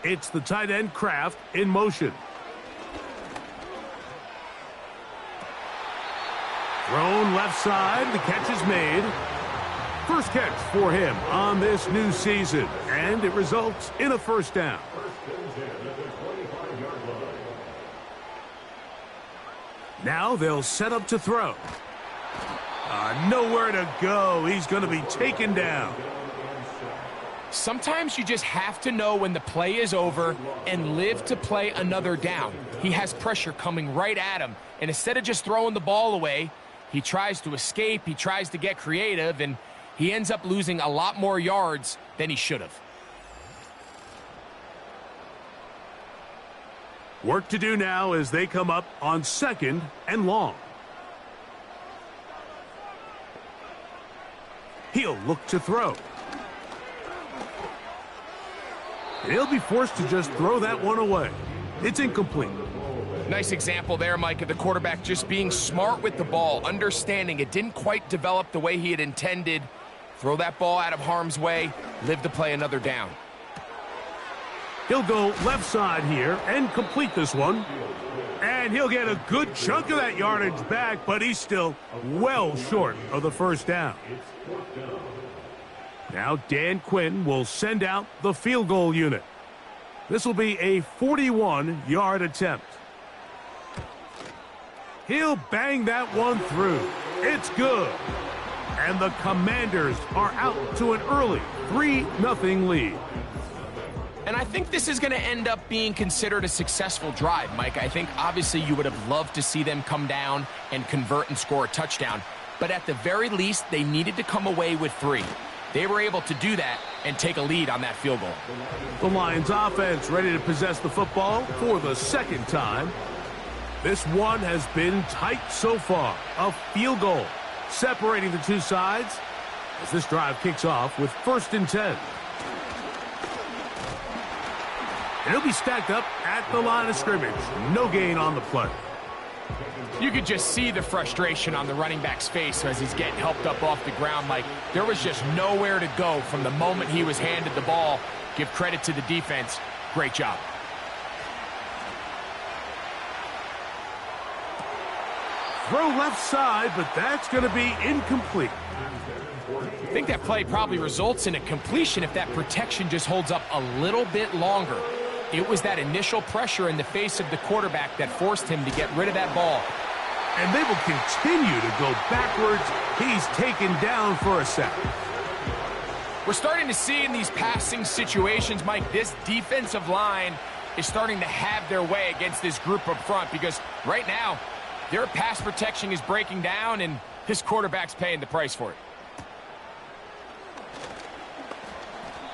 It's the tight end Kraft in motion. Thrown left side, the catch is made. First catch for him on this new season, and it results in a first down. Now they'll set up to throw. Nowhere to go. He's going to be taken down. Sometimes you just have to know when the play is over and live to play another down. He has pressure coming right at him, and instead of just throwing the ball away, he tries to escape, he tries to get creative, and he ends up losing a lot more yards than he should have. Work to do now as they come up on second and long. He'll look to throw. He'll be forced to just throw that one away. It's incomplete. Nice example there, Mike, of the quarterback just being smart with the ball, understanding it didn't quite develop the way he had intended. Throw that ball out of harm's way, live to play another down. He'll go left side here and complete this one. And he'll get a good chunk of that yardage back, but he's still well short of the first down. Now Dan Quinn will send out the field goal unit. This will be a 41-yard attempt. He'll bang that one through. It's good. And the Commanders are out to an early 3-0 lead. And I think this is going to end up being considered a successful drive, Mike. I think obviously you would have loved to see them come down and convert and score a touchdown. But at the very least, they needed to come away with 3. They were able to do that and take a lead on that field goal. The Lions offense ready to possess the football for the second time. This one has been tight so far. A field goal separating the two sides as this drive kicks off with 1st and 10. And he'll be stacked up at the line of scrimmage. No gain on the play. You could just see the frustration on the running back's face as he's getting helped up off the ground, Mike. There was just nowhere to go from the moment he was handed the ball. Give credit to the defense. Great job. Throw left side, but that's going to be incomplete. I think that play probably results in a completion if that protection just holds up a little bit longer. It was that initial pressure in the face of the quarterback that forced him to get rid of that ball. And they will continue to go backwards. He's taken down for a sack. We're starting to see in these passing situations, Mike, this defensive line is starting to have their way against this group up front because right now, their pass protection is breaking down and this quarterback's paying the price for it.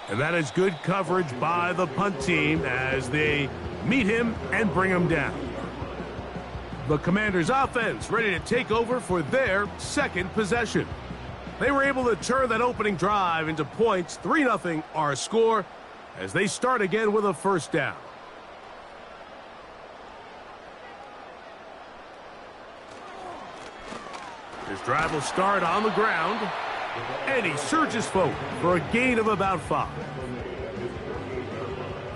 And that is good coverage by the punt team as they meet him and bring him down. The Commanders' offense ready to take over for their second possession. They were able to turn that opening drive into points. 3-0 our score as they start again with a first down. This drive will start on the ground. And he surges forward for a gain of about 5.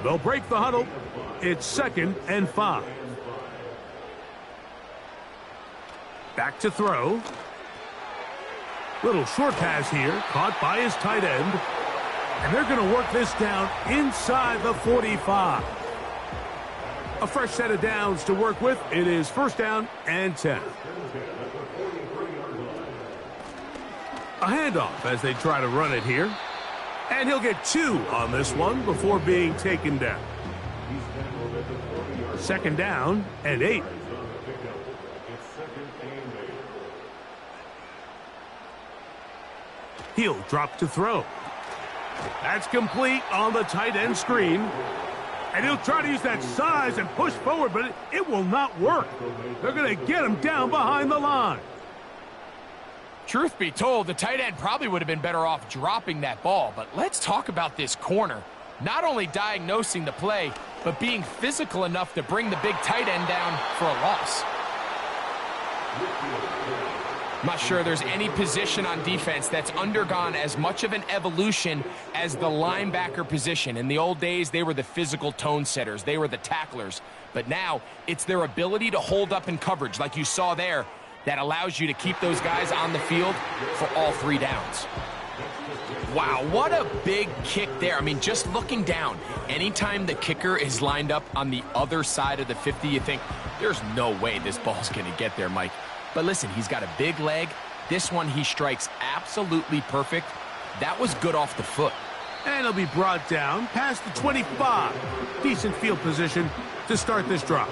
They'll break the huddle. It's 2nd and 5. Back to throw. Little short pass here, caught by his tight end. And they're going to work this down inside the 45. A fresh set of downs to work with. It is 1st down and 10. A handoff as they try to run it here. And he'll get 2 on this one before being taken down. 2nd down and 8. He'll drop to throw. That's complete on the tight end screen. And he'll try to use that size and push forward, but it will not work. They're going to get him down behind the line. Truth be told, the tight end probably would have been better off dropping that ball. But let's talk about this corner. Not only diagnosing the play, but being physical enough to bring the big tight end down for a loss. I'm not sure there's any position on defense that's undergone as much of an evolution as the linebacker position. In the old days, they were the physical tone setters. They were the tacklers. But now, it's their ability to hold up in coverage, like you saw there, that allows you to keep those guys on the field for all 3 downs. Wow, what a big kick there. I mean, just looking down, anytime the kicker is lined up on the other side of the 50, you think, there's no way this ball's going to get there, Mike. But listen, he's got a big leg. This one he strikes absolutely perfect. That was good off the foot. And he'll be brought down past the 25. Decent field position to start this drive.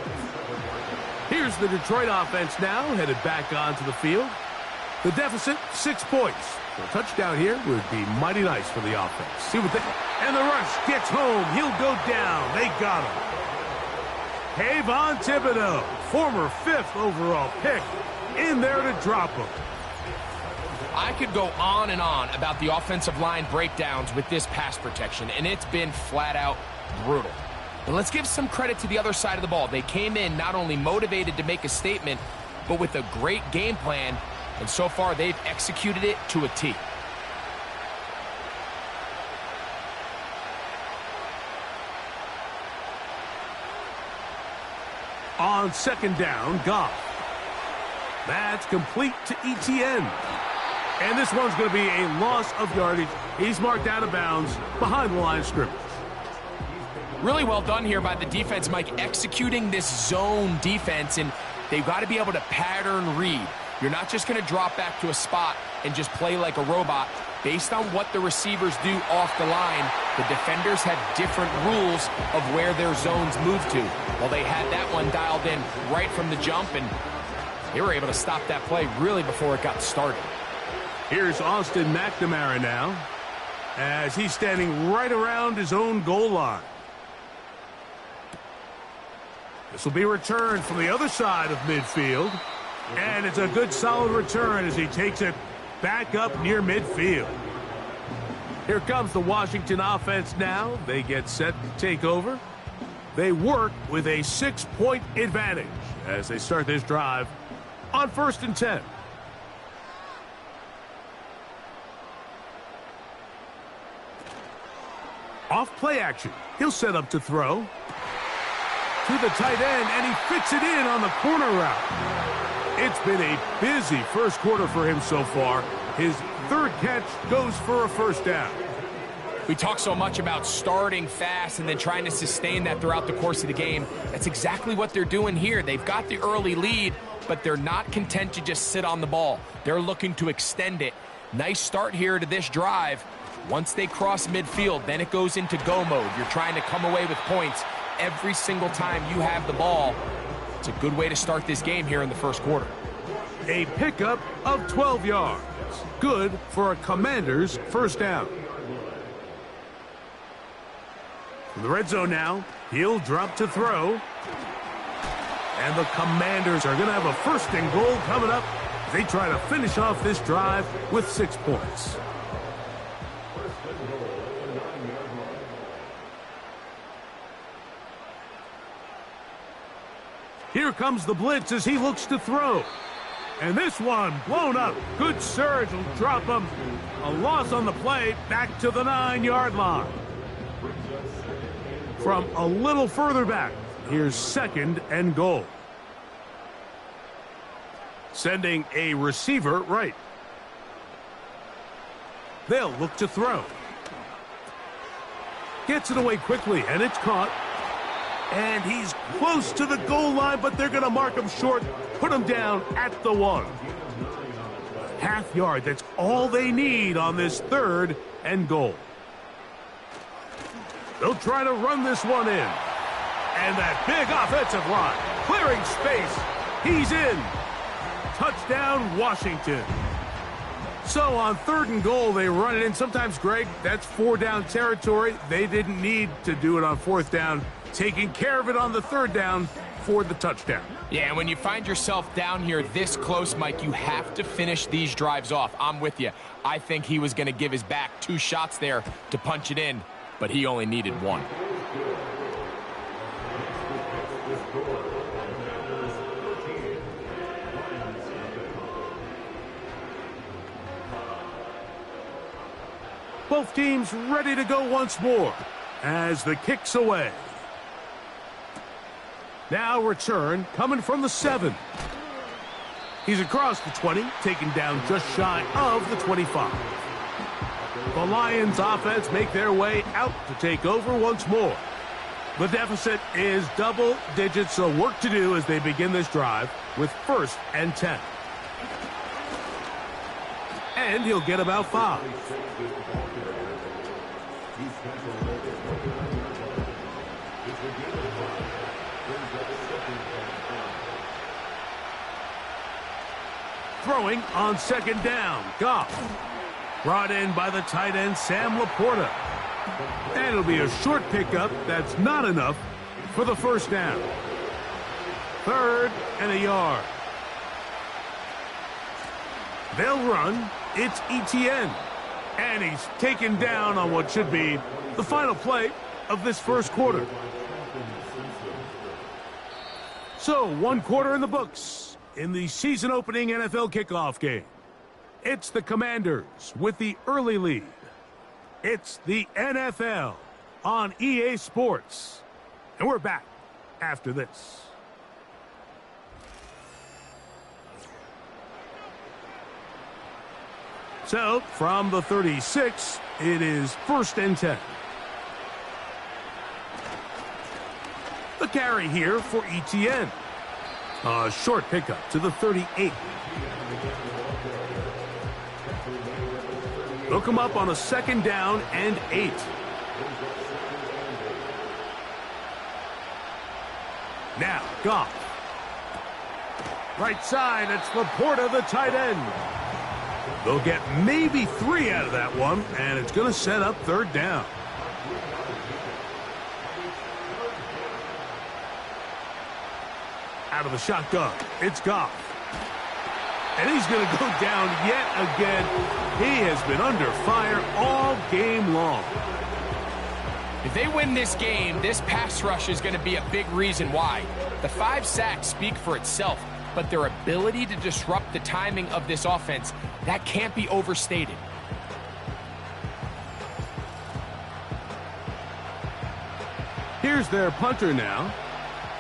Here's the Detroit offense now, headed back onto the field. The deficit, 6 points. So a touchdown here would be mighty nice for the offense. See what they... And the rush gets home. He'll go down. They got him. Kayvon Thibodeau, former 5th overall pick, in there to drop him. I could go on and on about the offensive line breakdowns with this pass protection, and it's been flat out brutal. But let's give some credit to the other side of the ball. They came in not only motivated to make a statement, but with a great game plan, and so far they've executed it to a T. On second down, Goff. That's complete to ETN. And this one's going to be a loss of yardage. He's marked out of bounds behind the line of scrimmage. Really well done here by the defense, Mike, executing this zone defense, and they've got to be able to pattern read. You're not just going to drop back to a spot and just play like a robot. Based on what the receivers do off the line, the defenders have different rules of where their zones move to. Well, they had that one dialed in right from the jump, and they were able to stop that play really before it got started. Here's Austin McNamara now, as he's standing right around his own goal line. This will be returned from the other side of midfield, and it's a good solid return as he takes it back up near midfield. Here comes the Washington offense now. They get set to take over. They work with a 6-point advantage as they start this drive on 1st and 10. Off play action. He'll set up to throw. To the tight end, and he fits it in on the corner route. It's been a busy first quarter for him so far. His 3rd catch goes for a 1st down. We talk so much about starting fast and then trying to sustain that throughout the course of the game. That's exactly what they're doing here. They've got the early lead, but they're not content to just sit on the ball. They're looking to extend it. Nice start here to this drive. Once they cross midfield, then it goes into go mode. You're trying to come away with points every single time you have the ball. It's a good way to start this game here in the first quarter. A pickup of 12 yards. Good for a Commanders' 1st down. From the red zone now, he'll drop to throw. And the Commanders are going to have a 1st and goal coming up. They try to finish off this drive with 6 points. Here comes the blitz as he looks to throw. And this one blown up. Good surge will drop him. A loss on the play back to the 9-yard line. From a little further back, here's 2nd and goal. Sending a receiver right. They'll look to throw. Gets it away quickly, and it's caught. And he's close to the goal line, but they're going to mark him short, put him down at the 1. Half yard, that's all they need on this 3rd and goal. They'll try to run this one in. And that big offensive line, clearing space. He's in. Touchdown, Washington. So on 3rd and goal, they run it in. Sometimes, Greg, that's 4-down territory. They didn't need to do it on 4th down. Taking care of it on the 3rd down for the touchdown. Yeah, and when you find yourself down here this close, Mike, you have to finish these drives off. I'm with you. I think he was going to give his back 2 shots there to punch it in, but he only needed 1. Both teams ready to go once more as the kick's away. Now return coming from the 7. He's across the 20, taken down just shy of the 25. The Lions offense make their way out to take over once more. The deficit is double digits, so work to do as they begin this drive with 1st and 10. And he'll get about 5. Throwing on 2nd down, Goff. Brought in by the tight end, Sam Laporta. And it'll be a short pickup that's not enough for the 1st down. 3rd and a yard. They'll run. It's ETN. And he's taken down on what should be the final play of this 1st quarter. So, 1 quarter in the books in the season-opening NFL kickoff game. It's the Commanders with the early lead. It's the NFL on EA Sports. And we're back after this. So, from the 36, it is 1st and 10. The carry here for ETN. A short pickup to the 38. They'll come up on a 2nd down and 8. Now, Goff. Right side, it's Laporta, the tight end. They'll get maybe 3 out of that one, and it's going to set up 3rd down. Out of the shotgun, it's Goff. And he's going to go down yet again. He has been under fire all game long. If they win this game, this pass rush is going to be a big reason why. The 5 sacks speak for itself, but their ability to disrupt the timing of this offense, that can't be overstated. Here's their punter now.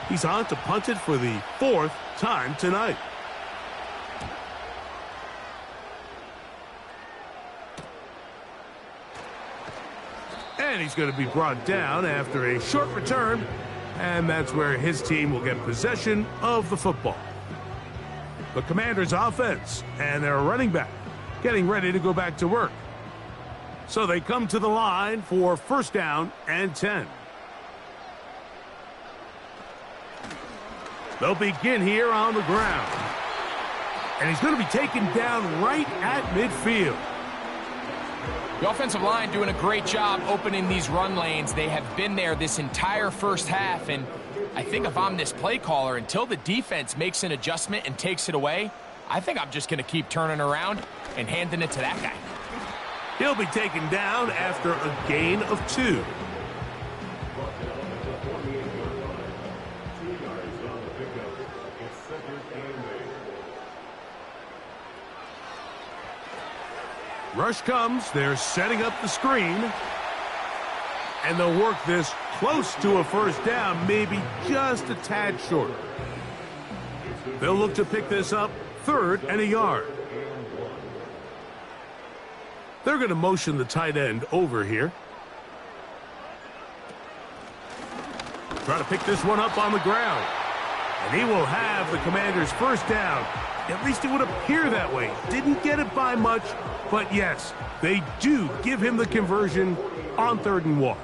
He's on to punt it for the 4th time tonight. And he's going to be brought down after a short return, and that's where his team will get possession of the football. The Commanders' offense and their running back getting ready to go back to work. So they come to the line for 1st down and 10. They'll begin here on the ground. And he's going to be taken down right at midfield. The offensive line doing a great job opening these run lanes. They have been there this entire 1st half, and I think if I'm this play caller, until the defense makes an adjustment and takes it away, I think I'm just going to keep turning around and handing it to that guy. He'll be taken down after a gain of 2. Rush comes. They're setting up the screen. And they'll work this close to a 1st down, maybe just a tad short. They'll look to pick this up 3rd and a yard. They're going to motion the tight end over here. Try to pick this one up on the ground. And he will have the Commanders' 1st down. At least it would appear that way. Didn't get it by much, but yes, they do give him the conversion on 3rd and 1.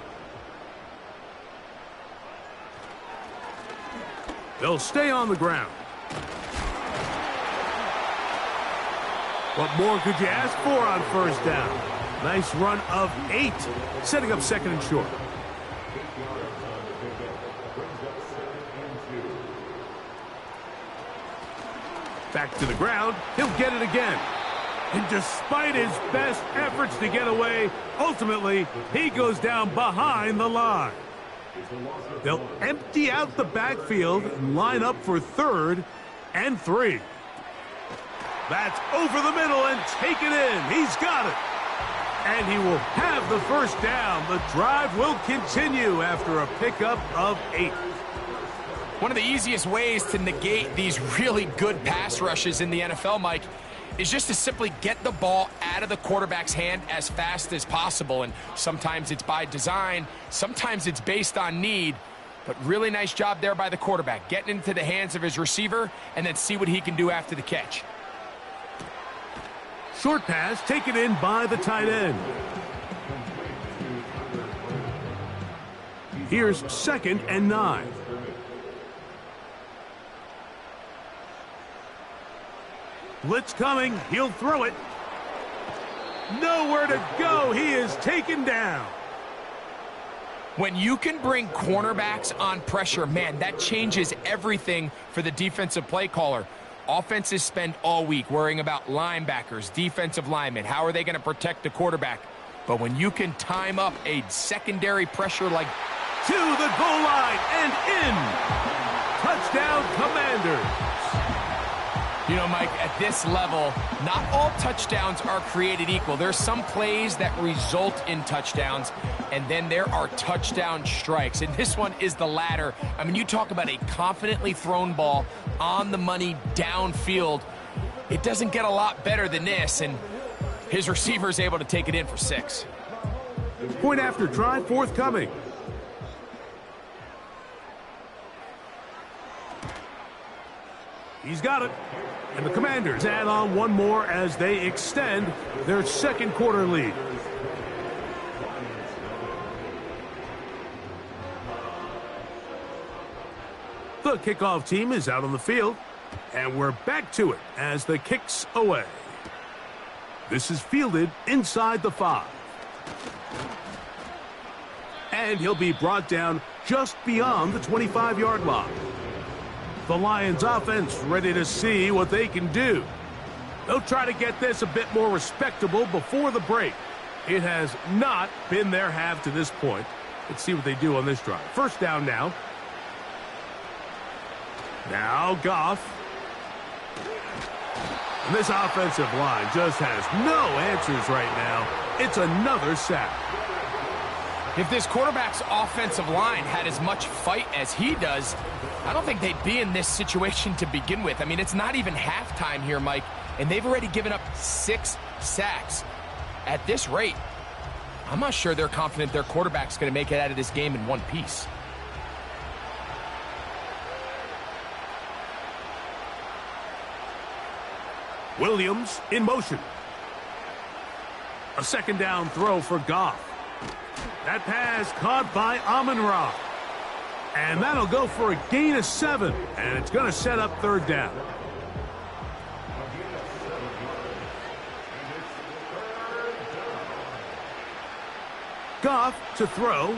They'll stay on the ground. What more could you ask for on 1st down? Nice run of 8, setting up 2nd and short. Back to the ground. He'll get it again. And despite his best efforts to get away, ultimately, he goes down behind the line. They'll empty out the backfield and line up for 3rd and 3. That's over the middle and take it in. He's got it. And he will have the first down. The drive will continue after a pickup of 8. One of the easiest ways to negate these really good pass rushes in the NFL, Mike, is just to simply get the ball out of the quarterback's hand as fast as possible. And sometimes it's by design, sometimes it's based on need. But really nice job there by the quarterback, getting into the hands of his receiver and then see what he can do after the catch. Short pass taken in by the tight end. Here's 2nd and 9. Blitz coming. He'll throw it. Nowhere to go. He is taken down. When you can bring cornerbacks on pressure, man, that changes everything for the defensive play caller. Offenses spend all week worrying about linebackers, defensive linemen. How are they going to protect the quarterback? But when you can time up a secondary pressure like to the goal line and in. Touchdown, Commanders. You know, Mike, at this level, not all touchdowns are created equal. There's some plays that result in touchdowns, and then there are touchdown strikes. And this one is the latter. I mean, you talk about a confidently thrown ball on the money downfield. It doesn't get a lot better than this, and his receiver is able to take it in for 6. Point after try forthcoming. He's got it. And the Commanders add on one more as they extend their second quarter lead. The kickoff team is out on the field, and we're back to it as the kick's away. This is fielded inside the 5. And he'll be brought down just beyond the 25-yard line. The Lions offense ready to see what they can do. They'll try to get this a bit more respectable before the break. It has not been their half to this point. Let's see what they do on this drive. First down now. Now Goff. And this offensive line just has no answers right now. It's another sack. If this quarterback's offensive line had as much fight as he does, I don't think they'd be in this situation to begin with. I mean, it's not even halftime here, Mike, and they've already given up 6 sacks. At this rate, I'm not sure they're confident their quarterback's going to make it out of this game in one piece. Williams in motion. A second down throw for Goff. That pass caught by Amon-Ra. And that'll go for a gain of 7. And it's going to set up third down. Goff to throw.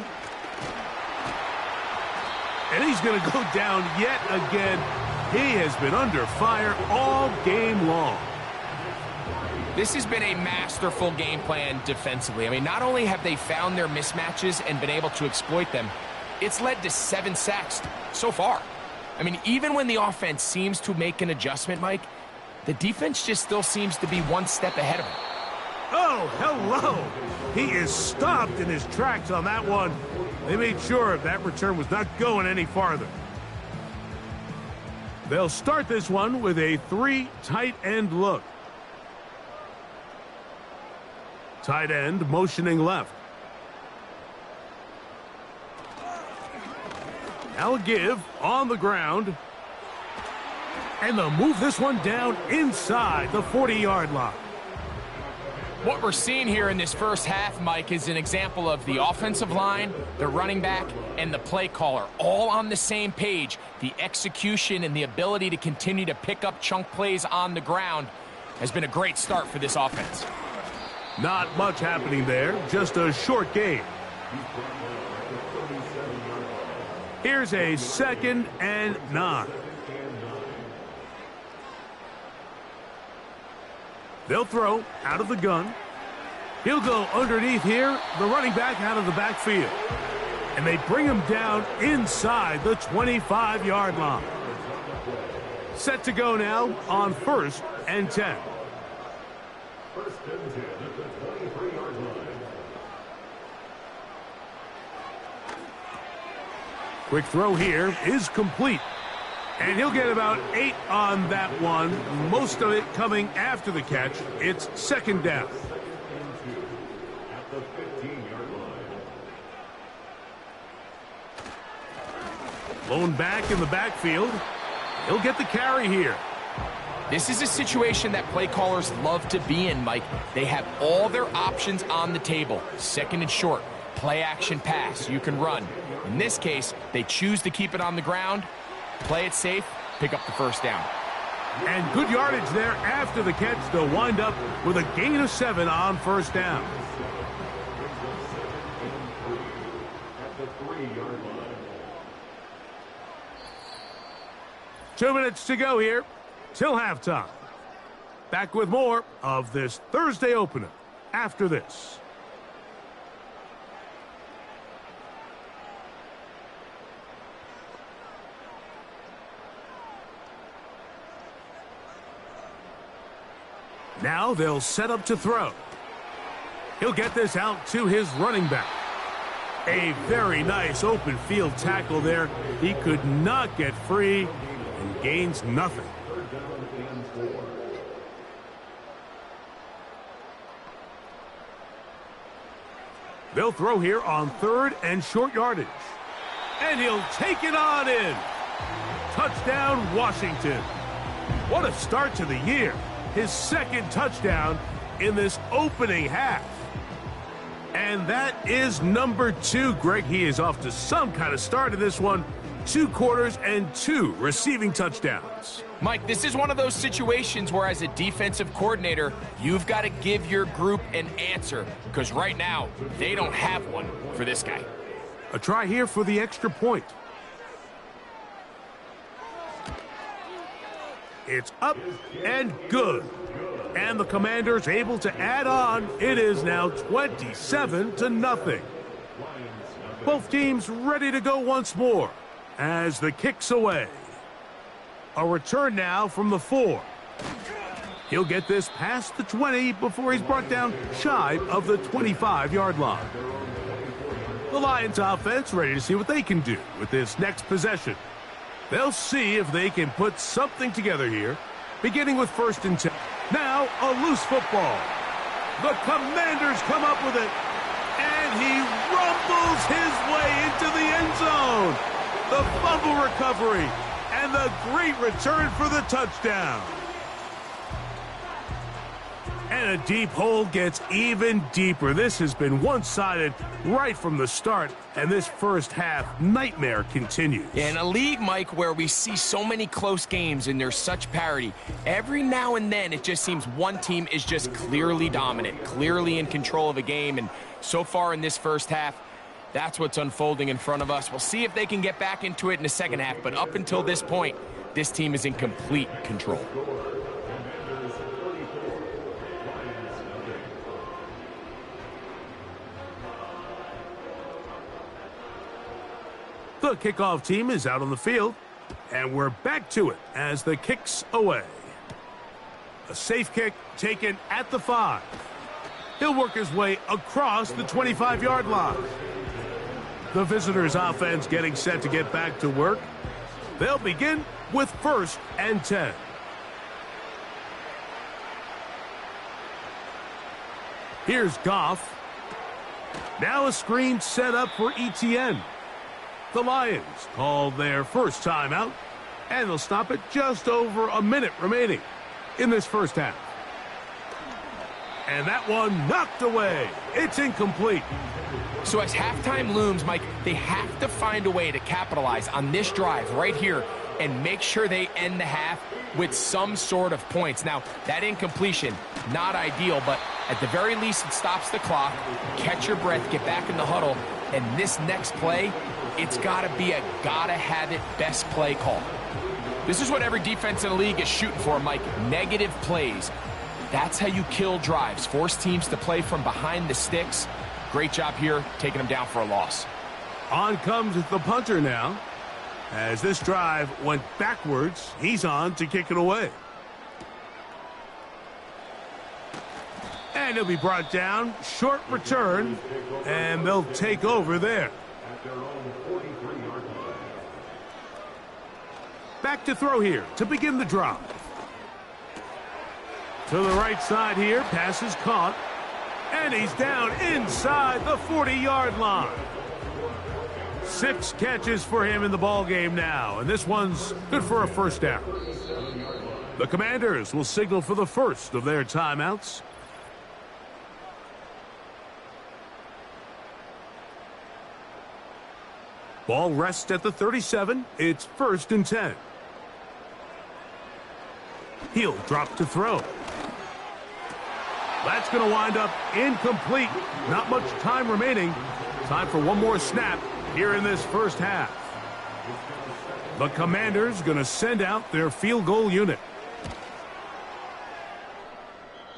And he's going to go down yet again. He has been under fire all game long. This has been a masterful game plan defensively. I mean, not only have they found their mismatches and been able to exploit them, it's led to 7 sacks so far. I mean, even when the offense seems to make an adjustment, Mike, the defense just still seems to be one step ahead of him. Oh, hello. He is stopped in his tracks on that one. They made sure that return was not going any farther. They'll start this one with a 3 tight end look. Tight end motioning left. Now a give on the ground. And they'll move this one down inside the 40-yard line. What we're seeing here in this first half, Mike, is an example of the offensive line, the running back, and the play caller all on the same page. The execution and the ability to continue to pick up chunk plays on the ground has been a great start for this offense. Not much happening there, just a short game. Here's a 2nd and 9. They'll throw out of the gun. He'll go underneath here, the running back out of the backfield. And they bring him down inside the 25-yard line. Set to go now on 1st and 10. First and 10 at the 23-yard line. Quick throw here is complete. And he'll get about 8 on that one, most of it coming after the catch. It's second down. Blown back in the backfield. He'll get the carry here. This is a situation that play callers love to be in, Mike. They have all their options on the table. Second and short, play action pass, you can run. In this case, they choose to keep it on the ground, play it safe, pick up the first down. And good yardage there after the catch. They'll wind up with a gain of 7 on first down. Two minutes to go here till halftime. Back with more of this Thursday opener after this. Now they'll set up to throw. He'll get this out to his running back. A very nice open field tackle there. He could not get free and gains nothing. They'll throw here on third and short yardage. And he'll take it on in. Touchdown, Washington. What a start to the year. His second touchdown in this opening half. And that is number 2, Greg. He is off to some kind of start in this one. 2 quarters and 2 receiving touchdowns. Mike, this is one of those situations where as a defensive coordinator, you've got to give your group an answer, because right now, they don't have one for this guy. A try here for the extra point. It's up and good. And the Commanders able to add on. It is now 27-0. Both teams ready to go once more as the kick's away. A return now from the 4. He'll get this past the 20 before he's brought down shy of the 25-yard line. The Lions offense ready to see what they can do with this next possession. They'll see if they can put something together here, beginning with 1st and 10. Now a loose football. The Commanders come up with it, and he rumbles his way into the end zone. The fumble recovery, and the great return for the touchdown. And a deep hole gets even deeper. This has been one-sided right from the start, and this first half nightmare continues. In a league, Mike, where we see so many close games and there's such parity, every now and then it just seems one team is just clearly dominant, clearly in control of a game, and so far in this first half, that's what's unfolding in front of us. We'll see if they can get back into it in the second half, but up until this point, this team is in complete control. The kickoff team is out on the field, and we're back to it as the kick's away. A safe kick taken at the 5. He'll work his way across the 25-yard line. The visitors' offense getting set to get back to work. They'll begin with 1st and 10. Here's Goff. Now a screen set up for ETN. The Lions call their first timeout, and they'll stop it just over a minute remaining in this first half. And that one knocked away. It's incomplete. So as halftime looms, Mike, they have to find a way to capitalize on this drive right here and make sure they end the half with some sort of points. Now, that incompletion, not ideal, but at the very least, it stops the clock. Catch your breath, get back in the huddle, and this next play, it's got to be a gotta-have-it best play call. This is what every defense in the league is shooting for, Mike. Negative plays. That's how you kill drives. Force teams to play from behind the sticks. Great job here, taking them down for a loss. On comes the punter now. As this drive went backwards, he's on to kick it away. And he'll be brought down. Short return, and they'll take over there. back to throw here to begin the drive. To the right side here, pass is caught. And he's down inside the 40-yard line. 6 catches for him in the ballgame now, and this one's good for a first down. The Commanders will signal for the first of their timeouts. Ball rests at the 37. It's 1st and 10. He'll drop to throw. That's going to wind up incomplete. Not much time remaining. Time for one more snap here in this first half. The Commanders going to send out their field goal unit.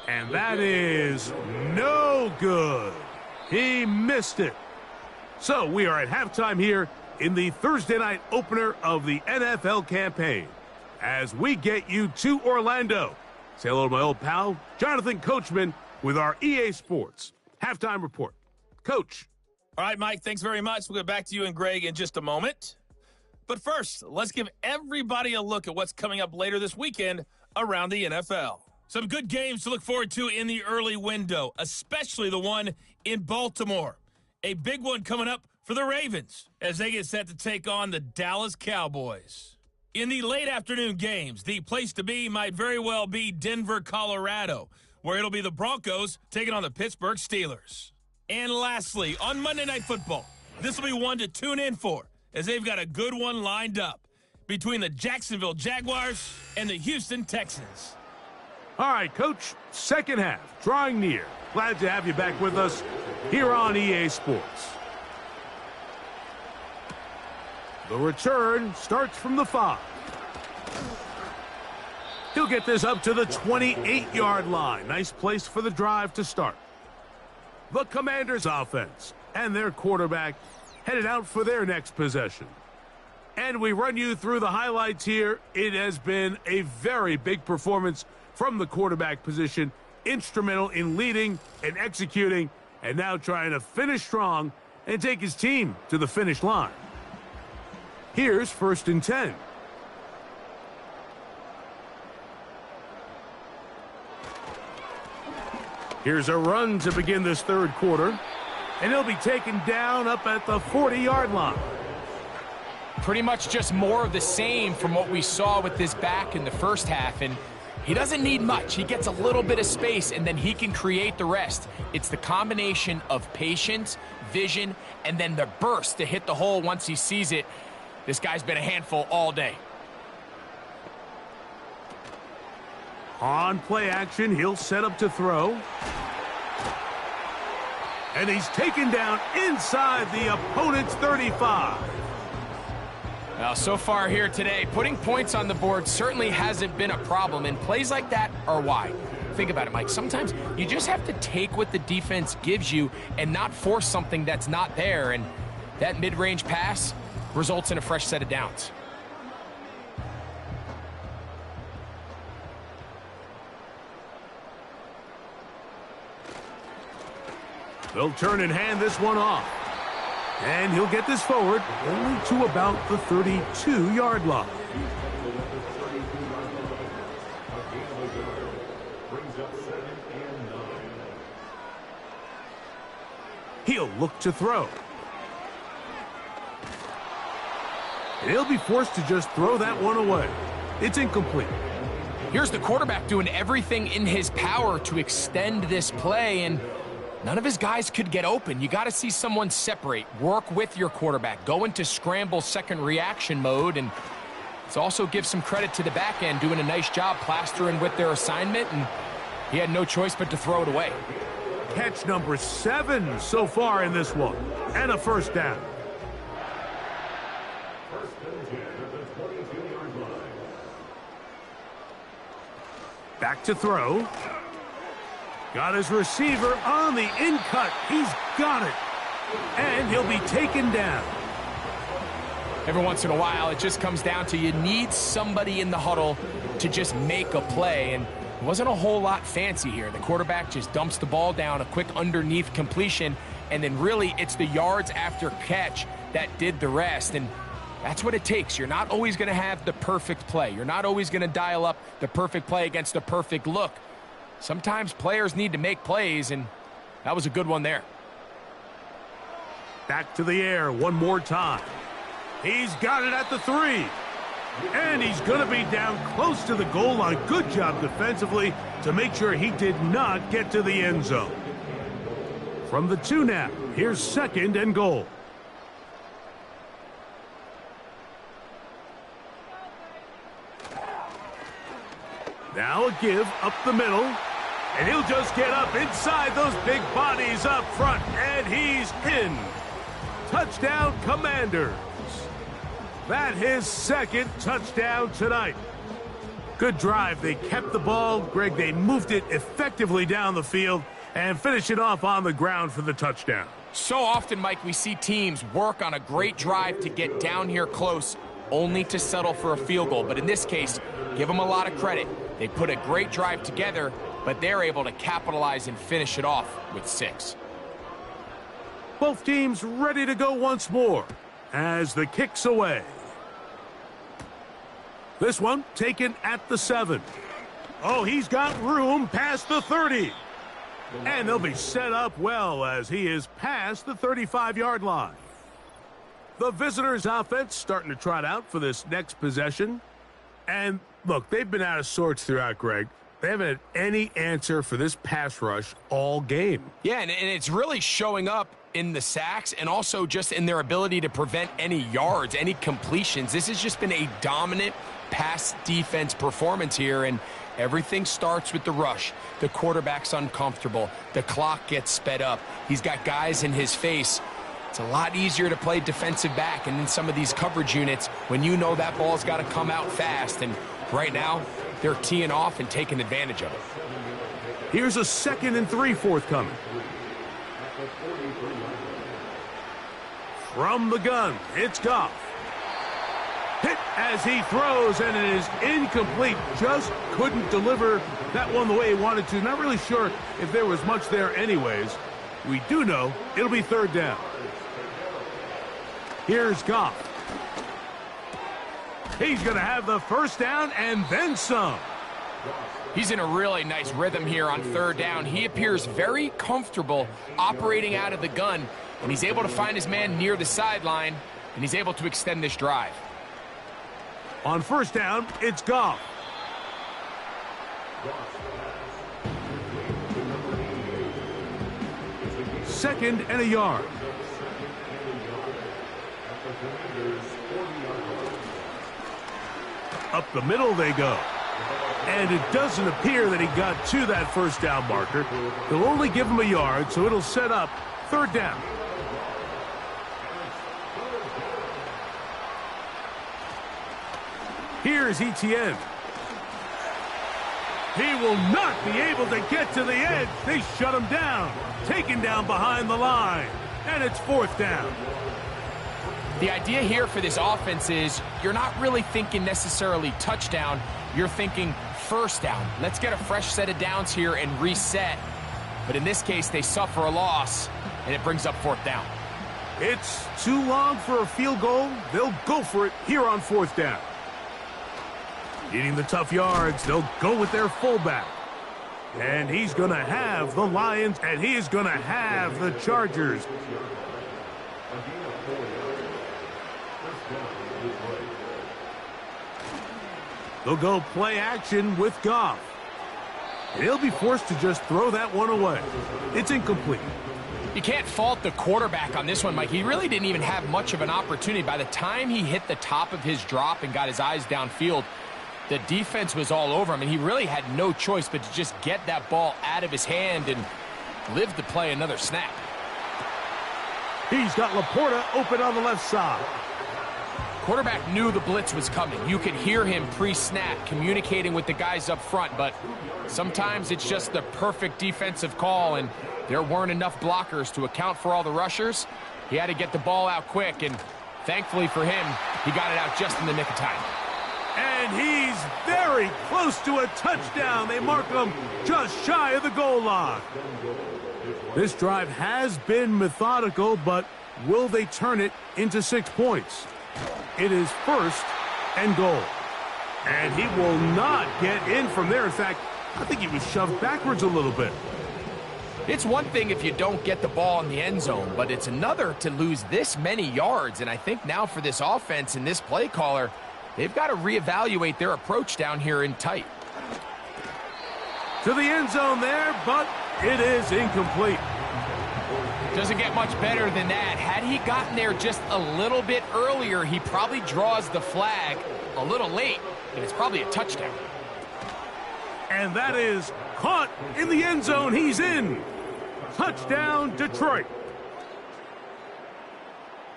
And that is no good. He missed it. So we are at halftime here in the Thursday night opener of the NFL campaign as we get you to Orlando. Say hello to my old pal, Jonathan Coachman, with our EA Sports halftime report. Coach. All right, Mike, thanks very much. We'll get back to you and Greg in just a moment. But first, let's give everybody a look at what's coming up later this weekend around the NFL. Some good games to look forward to in the early window, especially the one in Baltimore. A big one coming up for the Ravens as they get set to take on the Dallas Cowboys. In the late afternoon games, the place to be might very well be Denver, Colorado, where it'll be the Broncos taking on the Pittsburgh Steelers. And lastly, on Monday Night Football, this will be one to tune in for as they've got a good one lined up between the Jacksonville Jaguars and the Houston Texans. All right, Coach, second half, drawing near. Glad to have you back with us here on EA Sports. The return starts from the 5. He'll get this up to the 28-yard line. Nice place for the drive to start. The Commanders' offense and their quarterback headed out for their next possession. And we run you through the highlights here. It has been a very big performance from the quarterback position, instrumental in leading and executing, and now trying to finish strong and take his team to the finish line. Here's 1st and 10. Here's a run to begin this third quarter, and he'll be taken down up at the 40-yard line. Pretty much just more of the same from what we saw with this back in the first half, and he doesn't need much. He gets a little bit of space, and then he can create the rest. It's the combination of patience, vision, and then the burst to hit the hole once he sees it. This guy's been a handful all day. On play action, he'll set up to throw. And he's taken down inside the opponent's 35. Now, so far here today, putting points on the board certainly hasn't been a problem, and plays like that are why. Think about it, Mike. Sometimes you just have to take what the defense gives you and not force something that's not there, and that mid-range pass results in a fresh set of downs. They'll turn and hand this one off. And he'll get this forward only to about the 32-yard line. He'll look to throw. And he'll be forced to just throw that one away. It's incomplete. Here's the quarterback doing everything in his power to extend this play, and none of his guys could get open. You got to see someone separate, work with your quarterback, go into scramble second reaction mode, and it's also give some credit to the back end doing a nice job plastering with their assignment, and he had no choice but to throw it away. Catch number 7 so far in this one, and a first down. Back to throw. Got his receiver on the in-cut. He's got it. And he'll be taken down. Every once in a while, it just comes down to you need somebody in the huddle to just make a play. And it wasn't a whole lot fancy here. The quarterback just dumps the ball down, a quick underneath completion, and then really it's the yards after catch that did the rest. And That's what it takes. You're not always going to have the perfect play. You're not always going to dial up the perfect play against the perfect look. Sometimes players need to make plays, and that was a good one there. Back to the air one more time. He's got it at the 3. And he's going to be down close to the goal line. Good job defensively to make sure he did not get to the end zone. From the 2 now, here's 2nd and goal. Now a give up the middle. And he'll just get up inside those big bodies up front. And he's in. Touchdown, Commanders. That his 2nd touchdown tonight. Good drive. They kept the ball. Greg, they moved it effectively down the field and finish it off on the ground for the touchdown. So often, Mike, we see teams work on a great drive to get down here close, only to settle for a field goal. But in this case, give them a lot of credit. They put a great drive together, but they're able to capitalize and finish it off with 6. Both teams ready to go once more as the kick's away. This one taken at the 7. Oh, he's got room past the 30. And they'll be set up well as he is past the 35-yard line. The visitors' offense starting to trot out for this next possession. And look, they've been out of sorts throughout, Greg. They haven't had any answer for this pass rush all game. Yeah, and it's really showing up in the sacks and also just in their ability to prevent any yards, any completions. This has just been a dominant pass defense performance here, and everything starts with the rush. The quarterback's uncomfortable. The clock gets sped up. He's got guys in his face. It's a lot easier to play defensive back and in some of these coverage units when you know that ball's got to come out fast. And right now, they're teeing off and taking advantage of it. Here's a 2nd and 3 forthcoming. From the gun, it's Goff. Hit as he throws, and it is incomplete. Just couldn't deliver that one the way he wanted to. Not really sure if there was much there anyways. We do know it'll be 3rd down. Here's Goff. He's going to have the 1st down and then some. He's in a really nice rhythm here on 3rd down. He appears very comfortable operating out of the gun, and he's able to find his man near the sideline, and he's able to extend this drive. On 1st down, it's Goff. Second and a yard. Up the middle they go. And it doesn't appear that he got to that 1st down marker. They'll only give him a yard, so it'll set up 3rd down. Here's Etienne. He will not be able to get to the edge. They shut him down. Taken down behind the line. And it's 4th down. The idea here for this offense is you're not really thinking necessarily touchdown. You're thinking 1st down. Let's get a fresh set of downs here and reset. But in this case, they suffer a loss, and it brings up 4th down. It's too long for a field goal. They'll go for it here on 4th down. Needing the tough yards, they'll go with their fullback. And he's going to have the Lions, and he is going to have the Chargers. They'll go play action with Goff. And he'll be forced to just throw that one away. It's incomplete. You can't fault the quarterback on this one, Mike. He really didn't even have much of an opportunity. By the time he hit the top of his drop and got his eyes downfield, the defense was all over him, and he really had no choice but to just get that ball out of his hand and live to play another snap. He's got Laporta open on the left side. Quarterback knew the blitz was coming. You could hear him pre-snap communicating with the guys up front, but sometimes it's just the perfect defensive call, and there weren't enough blockers to account for all the rushers. He had to get the ball out quick, and thankfully for him, he got it out just in the nick of time. And he's very close to a touchdown. They mark him just shy of the goal line. This drive has been methodical, but will they turn it into 6 points? It is 1st and goal. And he will not get in from there. In fact, I think he was shoved backwards a little bit. It's one thing if you don't get the ball in the end zone, but it's another to lose this many yards. And I think now for this offense and this play caller, they've got to reevaluate their approach down here in tight. To the end zone there, but it is incomplete. Doesn't get much better than that. Had he gotten there just a little bit earlier, he probably draws the flag a little late, and it's probably a touchdown. And that is caught in the end zone. He's in. Touchdown, Detroit.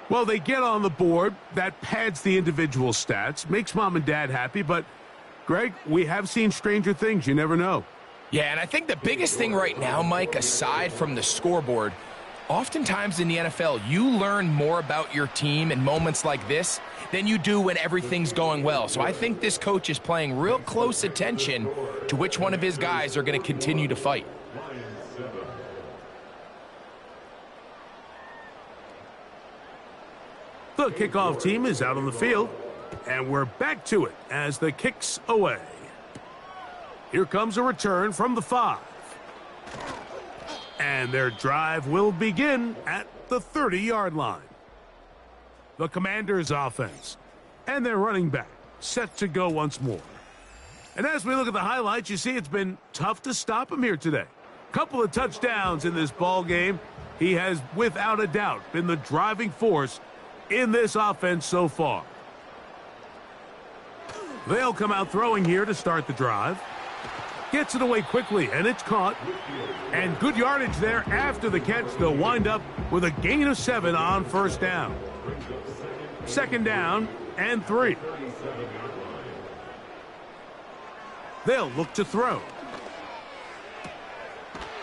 Well, they get on the board. That pads the individual stats, makes mom and dad happy. But, Greg, we have seen stranger things. You never know. Yeah, and I think the biggest thing right now, Mike, aside from the scoreboard, oftentimes in the NFL, you learn more about your team in moments like this than you do when everything's going well. So I think this coach is paying real close attention to which one of his guys are going to continue to fight. The kickoff team is out on the field, and we're back to it as the kick's away. Here comes a return from the 5. And their drive will begin at the 30-yard line. The Commanders' offense and their running back set to go once more. And as we look at the highlights, you see it's been tough to stop him here today. Couple of touchdowns in this ball game. He has, without a doubt, been the driving force in this offense so far. They'll come out throwing here to start the drive. Gets it away quickly, and it's caught. And good yardage there after the catch. They'll wind up with a gain of 7 on first down. 2nd down and 3. They'll look to throw.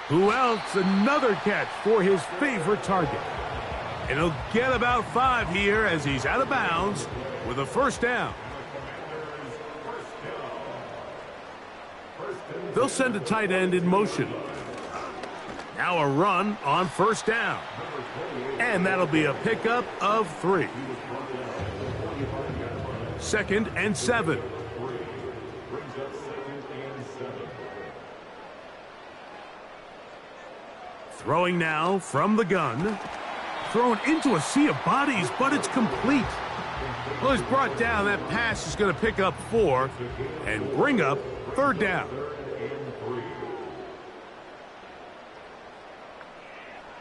Who else? Another catch for his favorite target. And he'll get about 5 here as he's out of bounds with a first down. They'll send a tight end in motion. Now a run on first down. And that'll be a pickup of 3. 2nd and 7. Throwing now from the gun. Thrown into a sea of bodies, but it's complete. Well, he's brought down. That pass is going to pick up 4 and bring up 3rd down.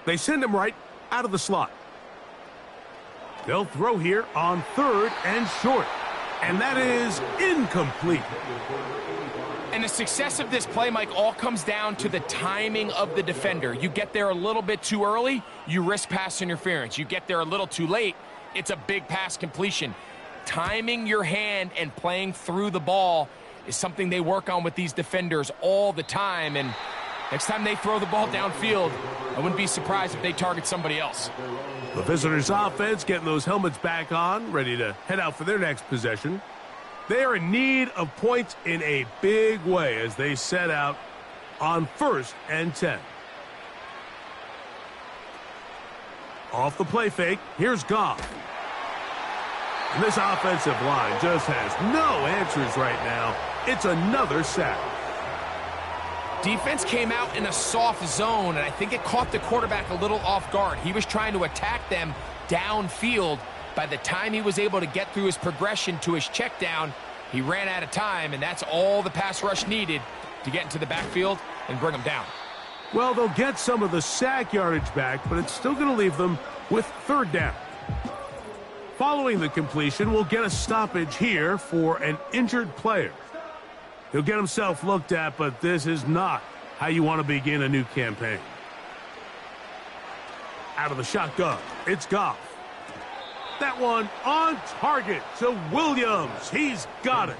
They send him right out of the slot. They'll throw here on 3rd and short. And that is incomplete. And the success of this play, Mike, all comes down to the timing of the defender. You get there a little bit too early, you risk pass interference. You get there a little too late, it's a big pass completion. Timing your hand and playing through the ball is something they work on with these defenders all the time. And next time they throw the ball downfield, I wouldn't be surprised if they target somebody else. The visitors' offense getting those helmets back on, ready to head out for their next possession. They are in need of points in a big way as they set out on 1st and 10. Off the play fake, here's Goff. And this offensive line just has no answers right now. It's another sack. Defense came out in a soft zone, and I think it caught the quarterback a little off guard. He was trying to attack them downfield. By the time he was able to get through his progression to his check down, he ran out of time, and that's all the pass rush needed to get into the backfield and bring him down. Well, they'll get some of the sack yardage back, but it's still going to leave them with 3rd down. Following the completion, we'll get a stoppage here for an injured player. He'll get himself looked at, but this is not how you want to begin a new campaign. Out of the shotgun, it's Goff. That one on target to Williams. He's got it.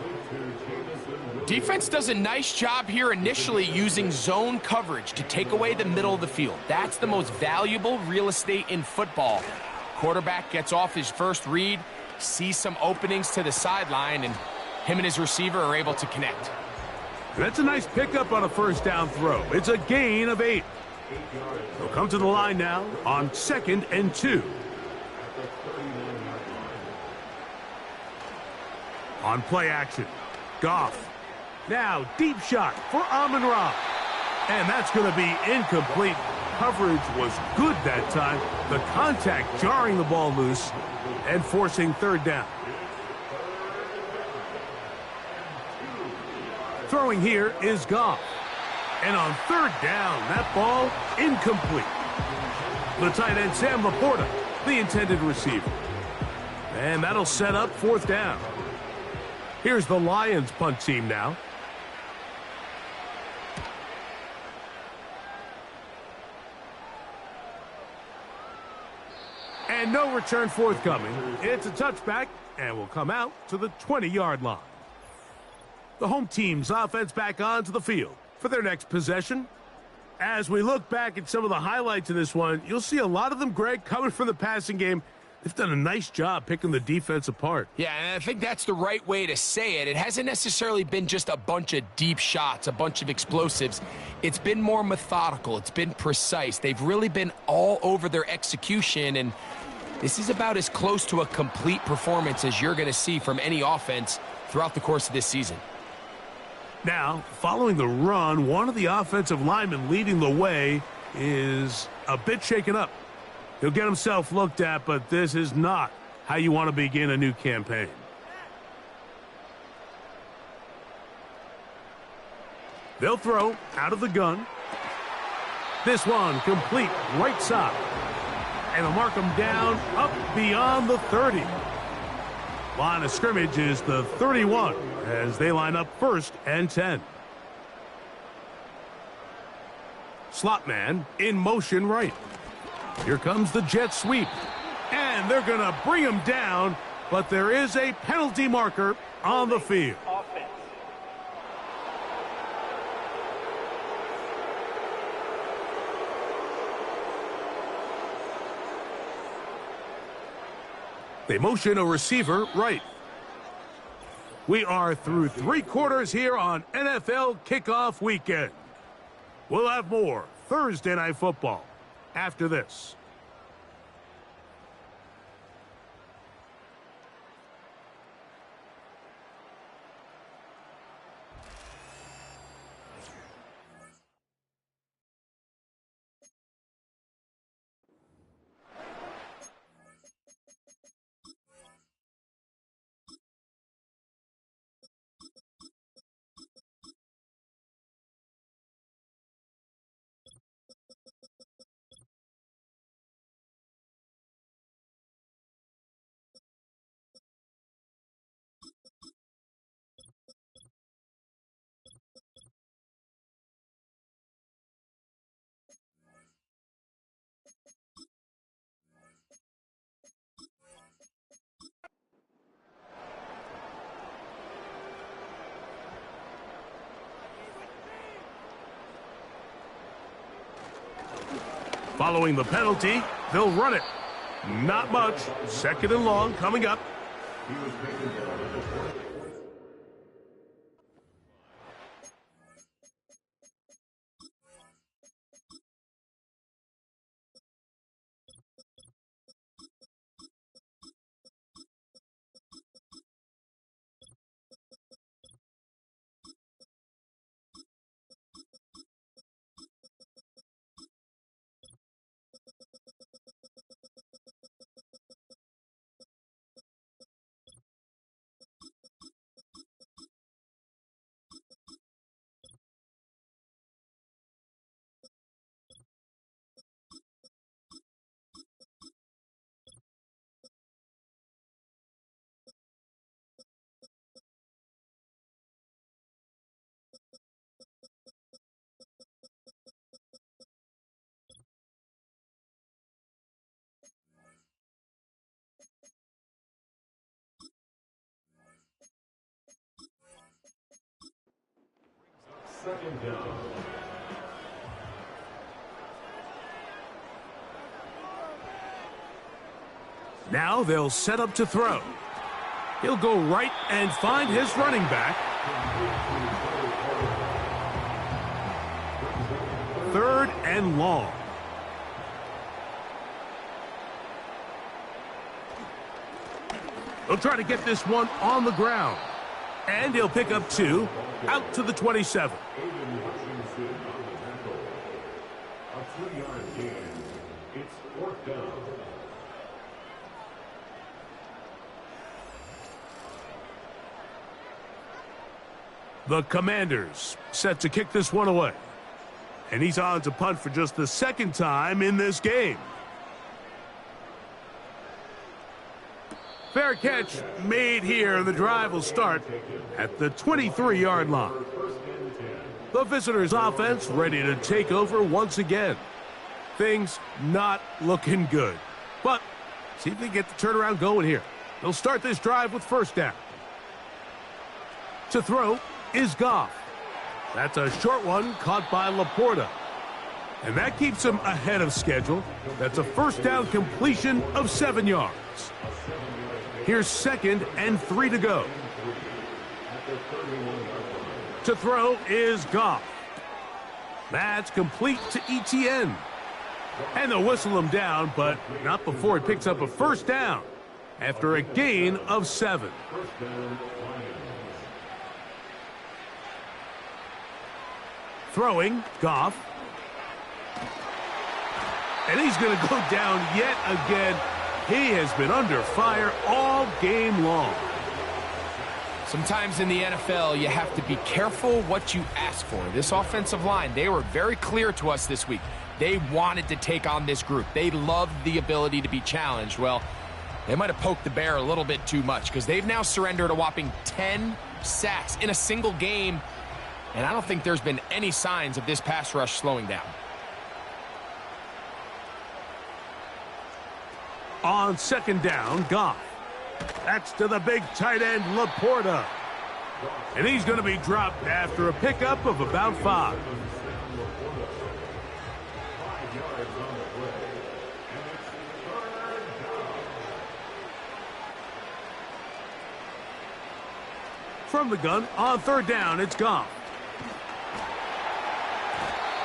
Defense does a nice job here initially using zone coverage to take away the middle of the field. That's the most valuable real estate in football. Quarterback gets off his first read, sees some openings to the sideline, and him and his receiver are able to connect. That's a nice pickup on a first down throw. It's a gain of 8. They'll come to the line now on 2nd and 2. On play action, Goff. Now, deep shot for Amon-Ra. And that's going to be incomplete. Coverage was good that time. The contact jarring the ball loose and forcing third down. Throwing here is Goff. And on third down, that ball incomplete. The tight end, Sam Laporta, the intended receiver. And that'll set up fourth down. Here's the Lions punt team now. And no return forthcoming. It's a touchback and will come out to the 20-yard line. The home team's offense back onto the field for their next possession. As we look back at some of the highlights in this one, you'll see a lot of them, Greg, coming from the passing game. They've done a nice job picking the defense apart. Yeah, and I think that's the right way to say it. It hasn't necessarily been just a bunch of deep shots, a bunch of explosives. It's been more methodical. It's been precise. They've really been all over their execution, and this is about as close to a complete performance as you're going to see from any offense throughout the course of this season. Now, following the run, one of the offensive linemen leading the way is a bit shaken up. He'll get himself looked at, but this is not how you want to begin a new campaign. They'll throw out of the gun. This one complete right side. And they'll mark him down up beyond the 30. Line of scrimmage is the 31 as they line up 1st and 10. Slot man in motion right. Here comes the jet sweep. And they're going to bring him down, but there is a penalty marker on the field. They motion a receiver right. We are through 3 quarters here on NFL Kickoff Weekend. We'll have more Thursday Night Football after this. Following the penalty, they'll run it. Not much. 2nd and long coming up. Second down. Now they'll set up to throw. He'll go right and find his running back. 3rd and long. They'll try to get this one on the ground. And he'll pick up 2 out to the 27. The Commanders set to kick this one away. And he's on to punt for just the second time in this game. Fair catch made here, and the drive will start at the 23-yard line. The visitors' offense ready to take over once again. Things not looking good. But see if they get the turnaround going here. They'll start this drive with first down. To throw is Goff. That's a short one caught by Laporta. And that keeps him ahead of schedule. That's a first down completion of 7 yards. Here's 2nd and 3 to go. To throw is Goff. That's complete to ETN. And they'll whistle him down, but not before he picks up a first down after a gain of 7. Throwing, Goff. And he's going to go down yet again. He has been under fire all game long. Sometimes in the NFL, you have to be careful what you ask for. This offensive line, they were very clear to us this week. They wanted to take on this group. They loved the ability to be challenged. Well, they might have poked the bear a little bit too much because they've now surrendered a whopping 10 sacks in a single game. And I don't think there's been any signs of this pass rush slowing down. On 2nd down, Goff. That's to the big tight end, Laporta. And he's going to be dropped after a pickup of about 5. From the gun, on 3rd down, it's Goff.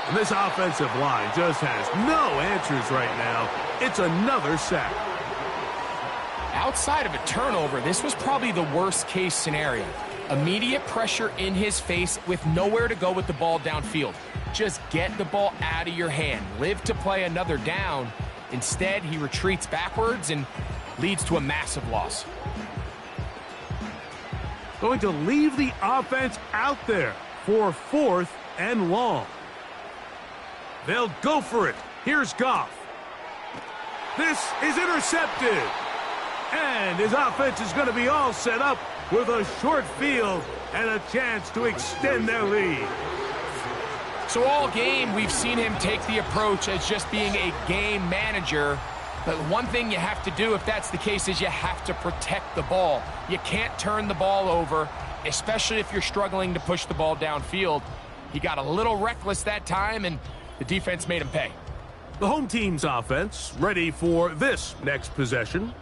And this offensive line just has no answers right now. It's another sack. Outside of a turnover, this was probably the worst-case scenario. Immediate pressure in his face with nowhere to go with the ball downfield. Just get the ball out of your hand. Live to play another down. Instead, he retreats backwards and leads to a massive loss. Going to leave the offense out there for 4th and long. They'll go for it. Here's Goff. This is intercepted. And his offense is going to be all set up with a short field and a chance to extend their lead. So all game, we've seen him take the approach as just being a game manager. But one thing you have to do if that's the case is you have to protect the ball. You can't turn the ball over, especially if you're struggling to push the ball downfield. He got a little reckless that time, and the defense made him pay. The home team's offense ready for this next possession.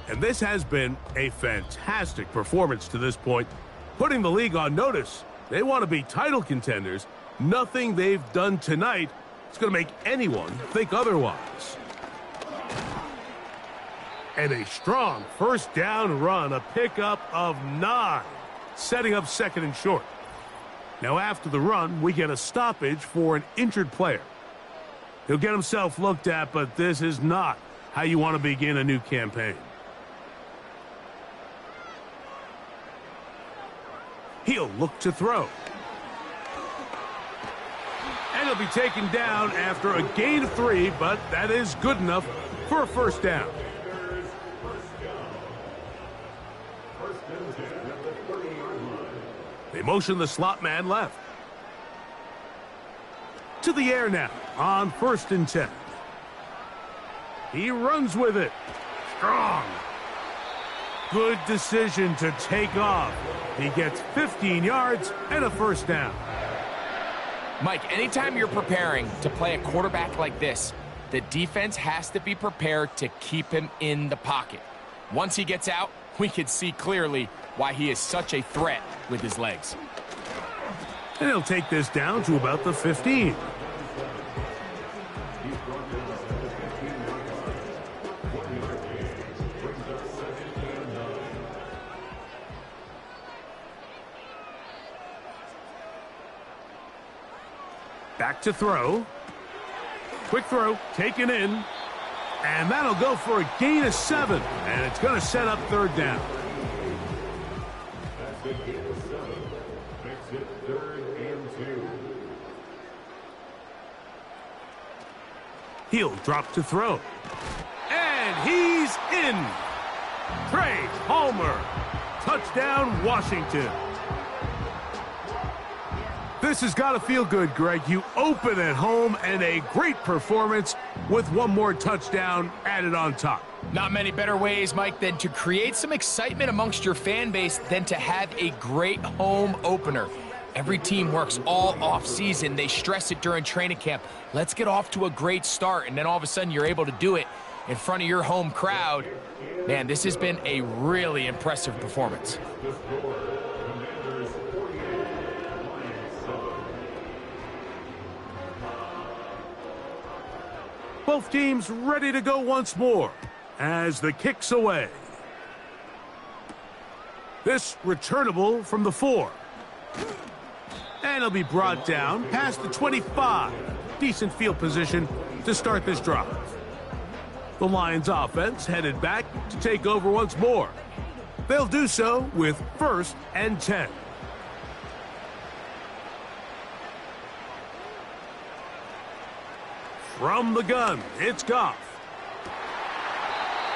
And this has been a fantastic performance to this point, putting the league on notice. They want to be title contenders. Nothing they've done tonight is going to make anyone think otherwise. And a strong first down run, a pickup of 9, setting up 2nd and short. Now after the run, we get a stoppage for an injured player. He'll get himself looked at, but this is not how you want to begin a new campaign. He'll look to throw. And he'll be taken down after a gain of 3, but that is good enough for a first down. They motion the slot man left. To the air now on 1st and 10. He runs with it. Strong. Good decision to take off. He gets 15 yards and a first down. Mike, anytime you're preparing to play a quarterback like this, the defense has to be prepared to keep him in the pocket. Once he gets out, we can see clearly why he is such a threat with his legs. And he'll take this down to about the 15. Back to throw. Quick throw, taken in. And that'll go for a gain of 7. And it's going to set up third down. That's a gain of 7. Makes it 3rd and 2. He'll drop to throw. And he's in. Trey Palmer. Touchdown, Washington. This has got to feel good, Greg. You open at home and a great performance with one more touchdown added on top. Not many better ways, Mike, than to create some excitement amongst your fan base than to have a great home opener. Every team works all off season. They stress it during training camp. Let's get off to a great start, and then all of a sudden you're able to do it in front of your home crowd. Man, this has been a really impressive performance. Both teams ready to go once more as the kick's away. This returnable from the 4. And it'll be brought down past the 25. Decent field position to start this drive. The Lions offense headed back to take over once more. They'll do so with 1st and 10. From the gun, it's Goff.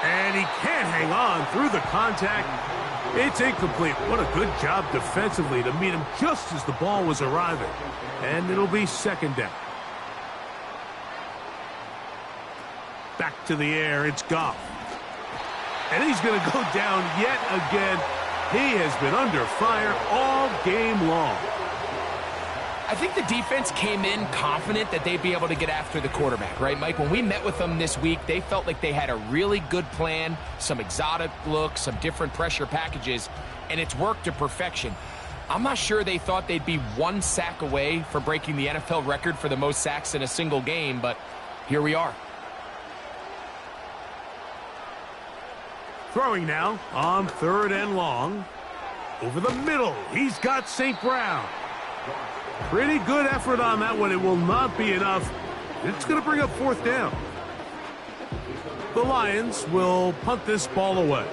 And he can't hang on through the contact. It's incomplete. What a good job defensively to meet him just as the ball was arriving. And it'll be 2nd down. Back to the air, it's Goff. And he's going to go down yet again. He has been under fire all game long. I think the defense came in confident that they'd be able to get after the quarterback, right, Mike? When we met with them this week, they felt like they had a really good plan, some exotic looks, some different pressure packages, and it's worked to perfection. I'm not sure they thought they'd be 1 sack away from breaking the NFL record for the most sacks in a single game, but here we are. Throwing now on 3rd and long. Over the middle, he's got St. Brown. Pretty good effort on that one. It will not be enough. It's going to bring up 4th down. The Lions will punt this ball away.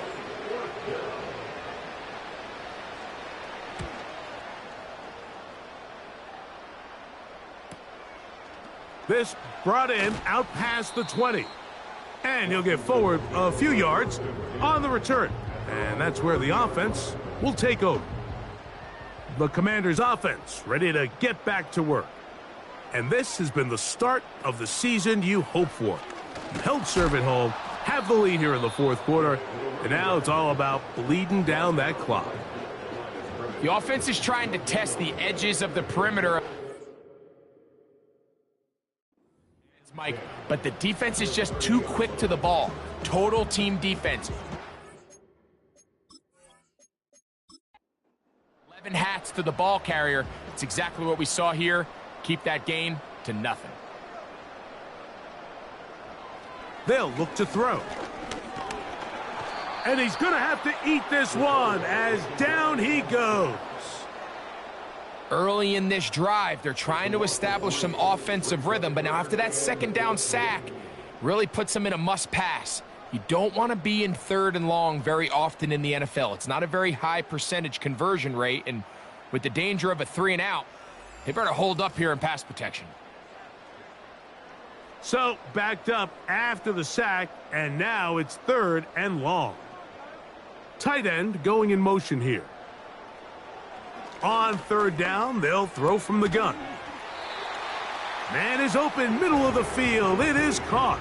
This brought in out past the 20. And he'll get forward a few yards on the return. And that's where the offense will take over. The Commanders' offense ready to get back to work. And this has been the start of the season you hope for. You held serve at home, have the lead here in the 4th quarter, and now it's all about bleeding down that clock. The offense is trying to test the edges of the perimeter, Mike, but the defense is just too quick to the ball. Total team defense. 11 hats to the ball carrier. It's exactly what we saw here. Keep that gain to nothing. They'll look to throw. And he's going to have to eat this one as down he goes. Early in this drive, they're trying to establish some offensive rhythm, but now after that 2nd down sack, really puts them in a must-pass. You don't want to be in 3rd and long very often in the NFL. It's not a very high percentage conversion rate, and with the danger of a 3-and-out, they better hold up here in pass protection. So, backed up after the sack, and now it's 3rd and long. Tight end going in motion here. On 3rd down, they'll throw from the gun. Man is open, middle of the field. It is caught.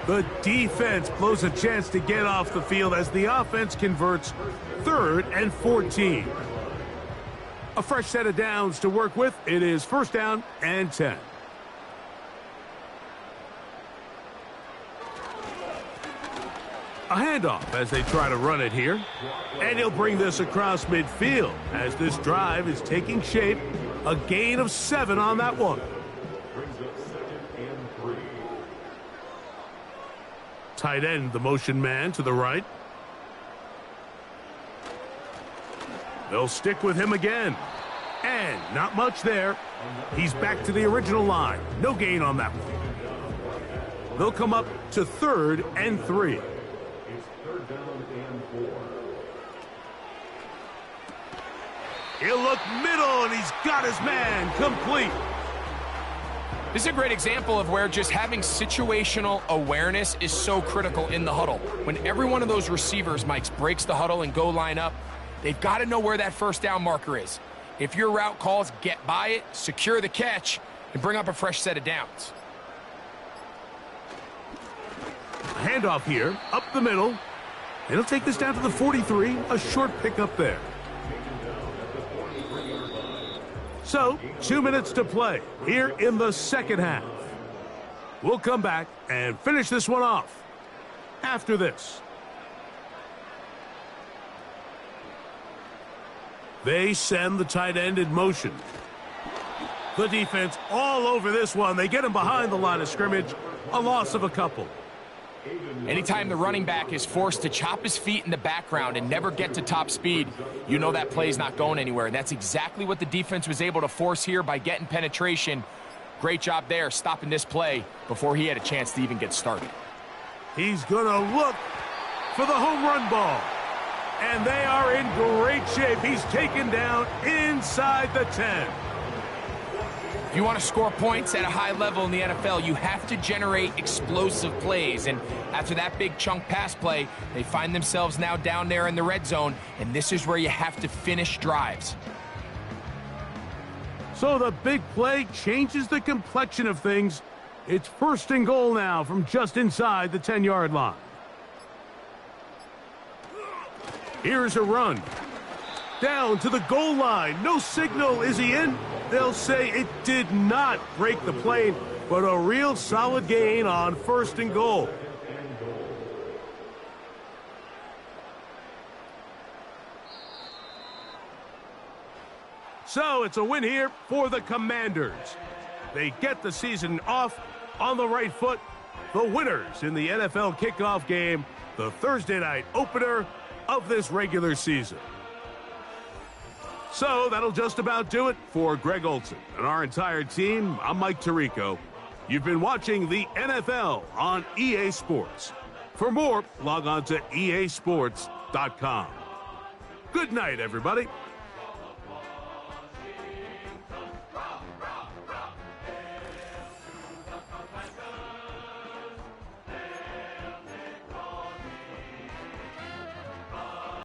The defense blows a chance to get off the field as the offense converts 3rd and 14. A fresh set of downs to work with. It is 1st down and 10. A handoff as they try to run it here. And he'll bring this across midfield as this drive is taking shape. A gain of 7 on that one. Brings up 2nd and 3. Tight end, the motion man to the right. They'll stick with him again. And not much there. He's back to the original line. No gain on that one. They'll come up to 3rd and 3. It's 3rd down and 4. He'll look middle, and he's got his man complete. This is a great example of where just having situational awareness is so critical in the huddle. When every one of those receivers, Mike, breaks the huddle and go line up, they've got to know where that first down marker is. If your route calls, get by it, secure the catch, and bring up a fresh set of downs. Handoff here, up the middle. And he'll take this down to the 43, a short pickup there. So, 2 minutes to play here in the second half. We'll come back and finish this one off after this. They send the tight end in motion. The defense all over this one. They get him behind the line of scrimmage. A loss of a couple. Anytime the running back is forced to chop his feet in the background and never get to top speed, you know that play's not going anywhere. And that's exactly what the defense was able to force here by getting penetration. Great job there, stopping this play before he had a chance to even get started. He's going to look for the home run ball. And they are in great shape. He's taken down inside the 10. If you want to score points at a high level in the NFL, you have to generate explosive plays. And after that big chunk pass play, they find themselves now down there in the red zone, and this is where you have to finish drives. So the big play changes the complexion of things. It's 1st and goal now from just inside the 10-yard line. Here's a run. Down to the goal line. No signal. Is he in? They'll say it did not break the plane, but a real solid gain on 1st and goal. So it's a win here for the Commanders. They get the season off on the right foot. The winners in the NFL kickoff game, the Thursday night opener of this regular season. So that'll just about do it for Greg Olson and our entire team. I'm Mike Tirico. You've been watching the NFL on EA Sports. For more, log on to easports.com. Good night, everybody.